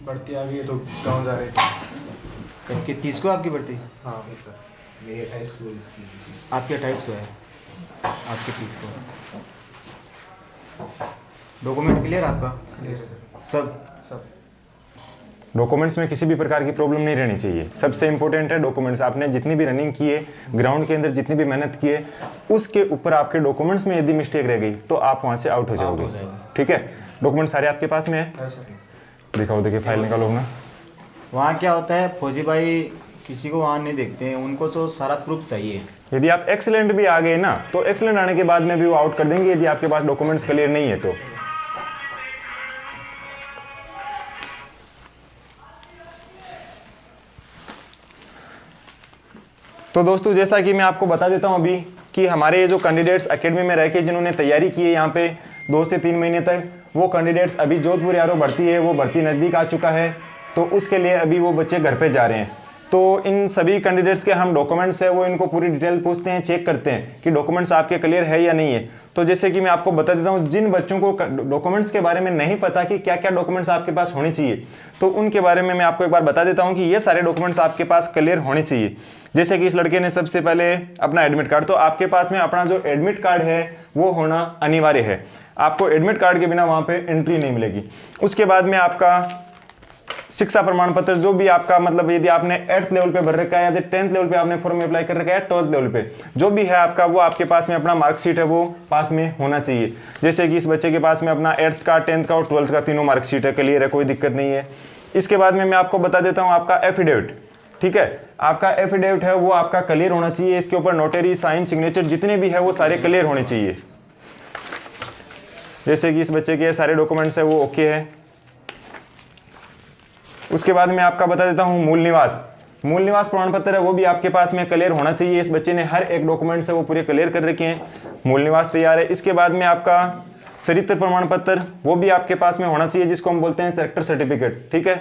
बढ़ती आ गई है तो गाँव जा रहे थे। कब की 30 को आपकी भर्ती? हाँ सर, मेरी 28 को इसकी। आपकी 28 को है, आपकी 30 को। डॉक्यूमेंट क्लियर आपका? Clear sir. सब डॉक्यूमेंट्स में किसी भी प्रकार की प्रॉब्लम नहीं रहनी चाहिए। सबसे इंपॉर्टेंट है डॉक्यूमेंट्स। आपने जितनी भी रनिंग की है, ग्राउंड के अंदर जितनी भी मेहनत की है, उसके ऊपर आपके डॉक्यूमेंट्स में यदि मिस्टेक रह गई तो आप वहाँ से आउट हो जाओगे। ठीक है, डॉक्यूमेंट सारे आपके पास में है? दिखाओ, देखिए फाइल निकालो ना। वहाँ क्या होता है फौजी भाई, किसी को वहाँ नहीं देखते हैं, उनको तो सारा प्रूफ चाहिए। यदि आप एक्सीलेंट भी आ गए ना तो एक्सीलेंट आने के बाद में भी वो आउट कर देंगे यदि आपके पास डॉक्यूमेंट्स क्लियर नहीं है तो। दोस्तों जैसा कि मैं आपको बता देता हूं अभी कि हमारे ये जो कैंडिडेट्स एकेडमी में रह के जिन्होंने तैयारी की है यहाँ पे 2 से 3 महीने तक, वो कैंडिडेट्स अभी जोधपुर यारो भर्ती है, वो भर्ती नज़दीक आ चुका है, तो उसके लिए अभी वो बच्चे घर पे जा रहे हैं। तो इन सभी कैंडिडेट्स के हम डॉक्यूमेंट्स है वो इनको पूरी डिटेल पूछते हैं, चेक करते हैं कि डॉक्यूमेंट्स आपके क्लियर है या नहीं है। तो जैसे कि मैं आपको बता देता हूँ, जिन बच्चों को डॉक्यूमेंट्स के बारे में नहीं पता कि क्या क्या डॉक्यूमेंट्स आपके पास होने चाहिए, तो उनके बारे में मैं आपको एक बार बता देता हूँ कि ये सारे डॉक्यूमेंट्स आपके पास क्लियर होने चाहिए। जैसे कि इस लड़के ने सबसे पहले अपना एडमिट कार्ड, तो आपके पास में अपना जो एडमिट कार्ड है वो होना अनिवार्य है। आपको एडमिट कार्ड के बिना वहाँ पे एंट्री नहीं मिलेगी। उसके बाद में आपका शिक्षा प्रमाण पत्र, जो भी आपका मतलब यदि आपने 8th लेवल पे भर रखा है या 10th लेवल पे आपने फॉर्म अप्लाई कर रखा है, 12th लेवल पे जो भी है आपका, वो आपके पास में अपना मार्कशीट है वो पास में होना चाहिए। जैसे कि इस बच्चे के पास में अपना 8th का, 10th का और 12th का तीनों मार्कशीट है, क्लियर है, कोई दिक्कत नहीं है। इसके बाद में मैं आपको बता देता हूँ आपका एफिडेविट। ठीक है, आपका एफिडेविट है वो आपका क्लियर होना चाहिए। इसके ऊपर नोटरी, साइन, सिग्नेचर जितने भी है वो सारे क्लियर होने चाहिए। जैसे कि इस बच्चे के सारे डॉक्यूमेंट्स है वो ओके है। उसके बाद मैं आपका बता देता हूँ मूल निवास प्रमाण पत्र है वो भी आपके पास में क्लियर होना चाहिए। इस बच्चे ने हर एक डॉक्यूमेंट्स है वो पूरे क्लियर कर रखे हैं, मूल निवास तैयार है। इसके बाद में आपका चरित्र प्रमाण पत्र वो भी आपके पास में होना चाहिए, जिसको हम बोलते हैं कैरेक्टर सर्टिफिकेट। ठीक है,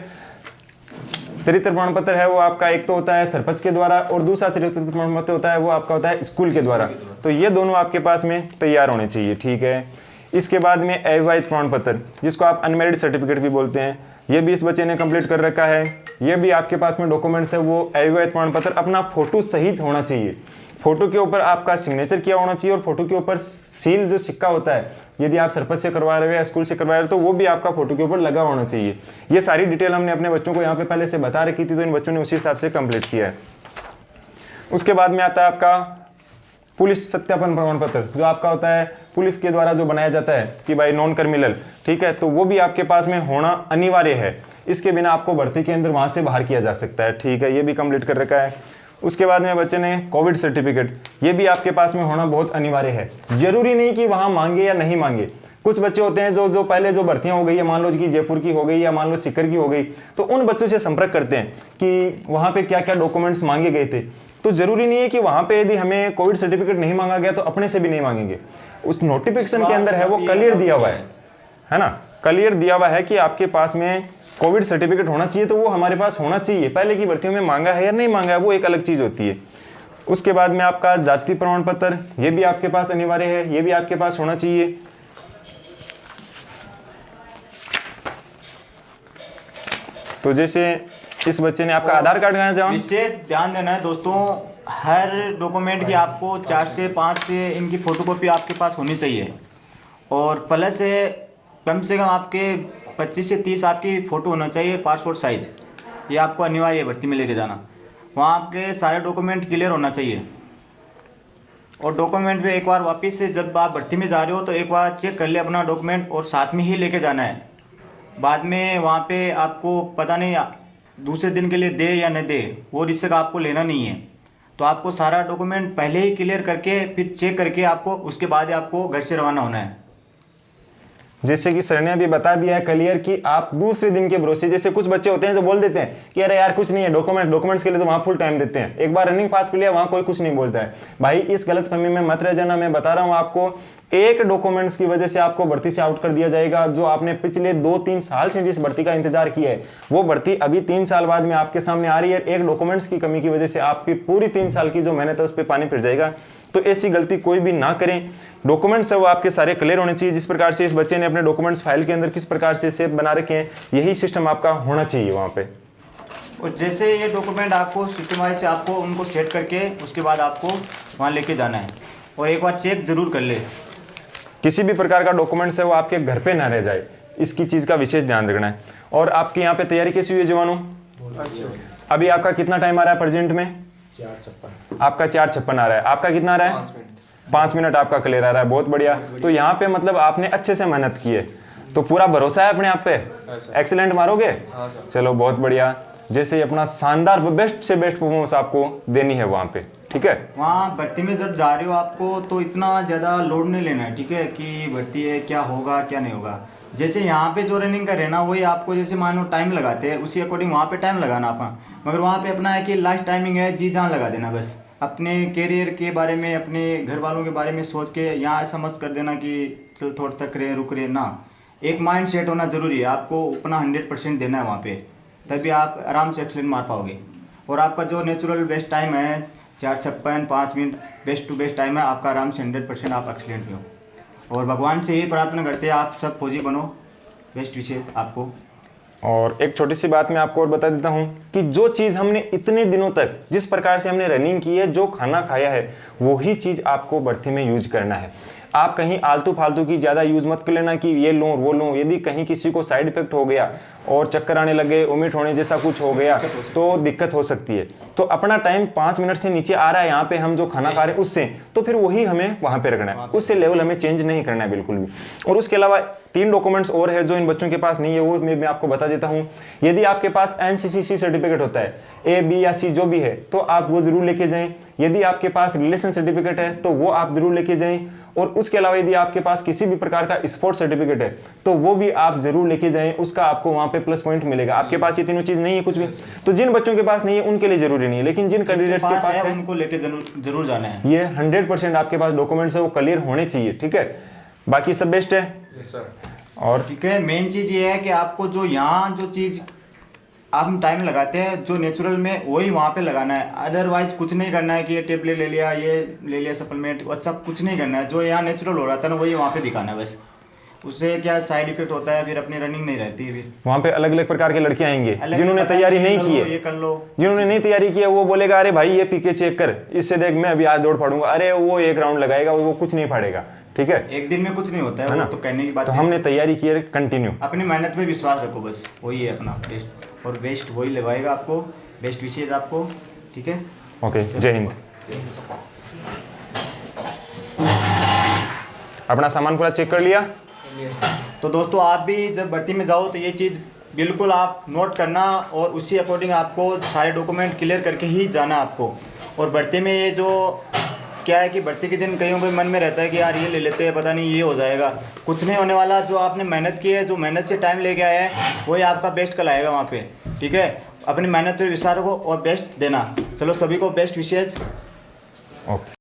चरित्र प्रमाण पत्र है वो आपका एक तो होता है सरपंच के द्वारा और दूसरा चरित्र प्रमाण पत्र होता है वो आपका होता है स्कूल के द्वारा। तो ये दोनों आपके पास में तैयार होने चाहिए। ठीक है, इसके बाद में अविवाहित प्रमाण पत्र, जिसको आप अनमैरिड सर्टिफिकेट भी बोलते हैं, ये भी इस बच्चे ने कंप्लीट कर रखा है। ये भी आपके पास में डॉक्यूमेंट्स है वो अविवाहित प्रमाण पत्र अपना फोटो सहित होना चाहिए। फोटो के ऊपर आपका सिग्नेचर किया होना चाहिए और फोटो के ऊपर सील जो सिक्का होता है, यदि आप सरपंच से करवा रहे हो या स्कूल से करवा रहे हो तो वो भी आपका फोटो के ऊपर लगा होना चाहिए। ये सारी डिटेल हमने अपने बच्चों को यहाँ पे पहले से बता रखी थी, तो इन बच्चों ने उसी हिसाब से कंप्लीट किया है। उसके बाद में आता है आपका पुलिस सत्यापन प्रमाण पत्र, जो आपका होता है पुलिस के द्वारा जो बनाया जाता है कि भाई नॉन क्रिमिनल। ठीक है, तो वो भी आपके पास में होना अनिवार्य है। इसके बिना आपको भर्ती के अंदर वहां से बाहर किया जा सकता है। ठीक है, ये भी कंप्लीट कर रखा है। उसके बाद में बच्चे ने कोविड सर्टिफिकेट, ये भी आपके पास में होना बहुत अनिवार्य है। जरूरी नहीं कि वहां मांगे या नहीं मांगे। कुछ बच्चे होते हैं जो पहले जो भर्तियां हो गई है, मान लो कि जयपुर की हो गई या मान लो सीकर की हो गई, तो उन बच्चों से संपर्क करते हैं कि वहां पे क्या क्या डॉक्यूमेंट्स मांगे गए थे। तो जरूरी नहीं है कि वहां पे यदि हमें कोविड सर्टिफिकेट नहीं मांगा गया तो अपने से भी नहीं मांगेंगे। उस नोटिफिकेशन के अंदर है वो क्लियर दिया हुआ है ना, क्लियर दिया हुआ है कि आपके पास में कोविड सर्टिफिकेट होना चाहिए, तो वो हमारे पास होना चाहिए। पहले की भर्तियों में मांगा है या नहीं मांगा है वो एक अलग चीज होती है। उसके बाद में आपका जाति प्रमाण पत्र, ये भी आपके पास अनिवार्य है, ये भी आपके पास होना चाहिए। तो जैसे इस बच्चे ने आपका आधार कार्ड कहाँ जाओ, विशेष ध्यान देना है दोस्तों, हर डॉक्यूमेंट की आपको 4 से 5 से इनकी फोटोकॉपी आपके पास होनी चाहिए। और प्लस है कम से कम आपके 25 से 30 आपकी फ़ोटो होना चाहिए पासपोर्ट साइज़। ये आपको अनिवार्य है भर्ती में लेके जाना। वहाँ आपके सारे डॉक्यूमेंट क्लियर होना चाहिए। और डॉक्यूमेंट भी एक बार वापस से जब आप भर्ती में जा रहे हो तो एक बार चेक कर ले अपना डॉक्यूमेंट, और साथ में ही लेके जाना है। बाद में वहाँ पे आपको पता नहीं दूसरे दिन के लिए दे या न दे, वो रिस्क आपको लेना नहीं है। तो आपको सारा डॉक्यूमेंट पहले ही क्लियर करके फिर चेक करके आपको उसके बाद आपको घर से रवाना होना है। जैसे कि सर ने अभी बता दिया है क्लियर कि आप दूसरे दिन के भरोसे, जैसे कुछ बच्चे होते हैं जो बोल देते हैं कि अरे यार कुछ नहीं है, डॉक्यूमेंट्स के लिए तो वहां फुल टाइम देते हैं, एक बार रनिंग पास कर लिया वहां कोई कुछ नहीं बोलता है। भाई इस गलतफहमी में मत रह जाना। मैं बता रहा हूं आपको, एक डॉक्यूमेंट्स की वजह से आपको भर्ती से आउट कर दिया जाएगा। जो आपने पिछले 2-3 साल से जिस भर्ती का इंतजार किया है, वो भर्ती अभी 3 साल बाद में आपके सामने आ रही है। एक डॉक्यूमेंट्स की कमी की वजह से आपकी पूरी 3 साल की जो मेहनत है उस पर पानी फिर जाएगा। तो ऐसी गलती कोई भी ना करें। डॉक्यूमेंट्स है वो आपके सारे क्लियर होने चाहिए। जिस प्रकार से इस बच्चे ने अपने डॉक्यूमेंट्स फाइल के अंदर किस प्रकार से सेव बना रखे हैं, यही सिस्टम आपका होना चाहिए वहाँ पे। और जैसे ये डॉक्यूमेंट आपको सिस्टम वाइज से आपको उनको सेट करके उसके बाद आपको वहाँ लेके जाना है और एक बार चेक जरूर कर ले। किसी भी प्रकार का डॉक्यूमेंट्स है वो आपके घर पे ना रह जाए, इसकी चीज़ का विशेष ध्यान रखना है। और आपके यहाँ पे तैयारी कैसी हुई है जवानों? अच्छा। अभी आपका कितना टाइम आ रहा है प्रेजेंट में? 4:56। आपका 4:56 आ रहा है। आपका कितना आ रहा है? 5 मिनट। 5 मिनट आपका क्लियर आ रहा है, बहुत बढ़िया। तो यहाँ पे मतलब आपने अच्छे से मेहनत की है, तो पूरा भरोसा है अपने आप पे? एक्सीलेंट मारोगे? हाँ सर। चलो बहुत बढ़िया। जैसे अपना शानदार बेस्ट से बेस्ट परफॉर्मेंस आपको देनी है वहाँ पे, ठीक है? वहाँ भर्ती में जब जा रहे हो आपको तो इतना ज़्यादा लोड नहीं लेना है, ठीक है, कि भर्ती है क्या होगा क्या नहीं होगा। जैसे यहाँ पे जो रनिंग कर रहे ना वही आपको जैसे मानो टाइम लगाते हैं उसी अकॉर्डिंग वहाँ पे टाइम लगाना अपना, मगर वहाँ पे अपना है कि लास्ट टाइमिंग है जी जान लगा देना बस। अपने कैरियर के बारे में अपने घर वालों के बारे में सोच के यहाँ ऐसा मत कर देना कि चल थोड़ा तक रहे रुक रहे ना। एक माइंड सेट होना ज़रूरी है, आपको अपना 100% देना है वहाँ पे, तभी आप आराम से एक्सीलेंट मार पाओगे। और आपका जो नेचुरल बेस्ट टाइम है 4:56 5 minute best to best time है आपका, आराम से 100% आप एक्सीलेंट हो। और भगवान से यही प्रार्थना करते हैं आप सब फौजी बनो, बेस्ट विशेष आपको। और एक छोटी सी बात मैं आपको और बता देता हूँ कि जो चीज़ हमने इतने दिनों तक जिस प्रकार से हमने रनिंग की है, जो खाना खाया है, वही चीज़ आपको भर्ती में यूज करना है। आप कहीं आलतू फालतू की ज़्यादा यूज़ मत कर लेना कि ये लूँ वो लूँ। यदि कहीं किसी को साइड इफेक्ट हो गया और चक्कर आने लगे, वोमिट होने जैसा कुछ हो गया तो दिक्कत हो सकती है। तो अपना टाइम 5 मिनट से नीचे आ रहा है यहाँ पे हम जो खाना खा रहे हैं उससे, तो फिर वही हमें वहाँ पे रखना है, उससे लेवल हमें चेंज नहीं करना है बिल्कुल भी। और उसके अलावा 3 डॉक्यूमेंट्स और है जो इन बच्चों के पास नहीं है, वो मैं आपको बता देता हूँ। यदि आपके पास NCCC सर्टिफिकेट होता है, A, B या C जो भी है, तो आप वो जरूर लेके जाएं। यदि आपके पास रिलेशन सर्टिफिकेट है तो वो आप जरूर लेके जाएं। और उसके अलावा यदि आपके पास किसी भी प्रकार का स्पोर्ट्स सर्टिफिकेट है तो वो भी आप जरूर लेके जाएं, उसका आपको वहाँ पे प्लस पॉइंट मिलेगा। आपके पास ये तीनों चीज नहीं है कुछ भी, तो जिन बच्चों के पास नहीं है उनके लिए जरूरी नहीं है, लेकिन जिन कैंडिडेट्स के पास है उनको लेके जरूर जाना है। ये 100% आपके पास डॉक्यूमेंट्स है वो क्लियर होने चाहिए, ठीक है? बाकी सब बेस्ट है। Yes sir. और ठीक है, मेन चीज़ ये है कि आपको जो यहाँ जो चीज़ आप टाइम लगाते हैं जो नेचुरल में वही वहाँ पे लगाना है। अदरवाइज कुछ नहीं करना है कि ये टेबलेट ले लिया, ये ले लिया सप्लीमेंट, अच्छा कुछ नहीं करना है। जो यहाँ नेचुरल हो रहा था ना वही वहाँ पे दिखाना है बस। उससे क्या साइड इफेक्ट होता है, फिर अपनी रनिंग नहीं रहती है। फिर वहाँ पे अलग अलग प्रकार के लड़के आएंगे अलग जिन्होंने पता तैयारी नहीं कर की लो, है, ये कर लो। जिन्होंने नहीं तैयारी की है वो बोलेगा अरे भाई ये पीके चेक कर, इससे देख मैं अभी आज दौड़ फाड़ूंगा। अरे वो 1 राउंड लगाएगा, वो कुछ नहीं फाड़ेगा, ठीक है? एक दिन में कुछ नहीं होता है, है वो ना? तो कहने की बात तो है। हमने तैयारी की है कंटिन्यू। अपनी मेहनत पे विश्वास रखो बस, वही है अपना बेस्ट, और बेस्ट वही लगवाएगा आपको, बेस्ट विशेष आपको, ठीक है? ओके, जय हिंद। अपना सामान पूरा चेक कर लिया? तो दोस्तों आप भी जब भर्ती में जाओ तो ये चीज़ बिल्कुल आप नोट करना और उसी अकॉर्डिंग आपको सारे डॉक्यूमेंट क्लियर करके ही जाना आपको। और भर्ती में ये जो क्या है कि भर्ती के दिन कईयों के मन में रहता है कि यार ये ले लेते हैं, पता नहीं ये हो जाएगा, कुछ नहीं होने वाला। जो आपने मेहनत की है, जो मेहनत से टाइम लेके आया है, वही आपका बेस्ट कल आएगा वहाँ पे, ठीक है? अपनी मेहनत पे विश्वास रखो और बेस्ट देना। चलो सभी को बेस्ट विशेष। ओके।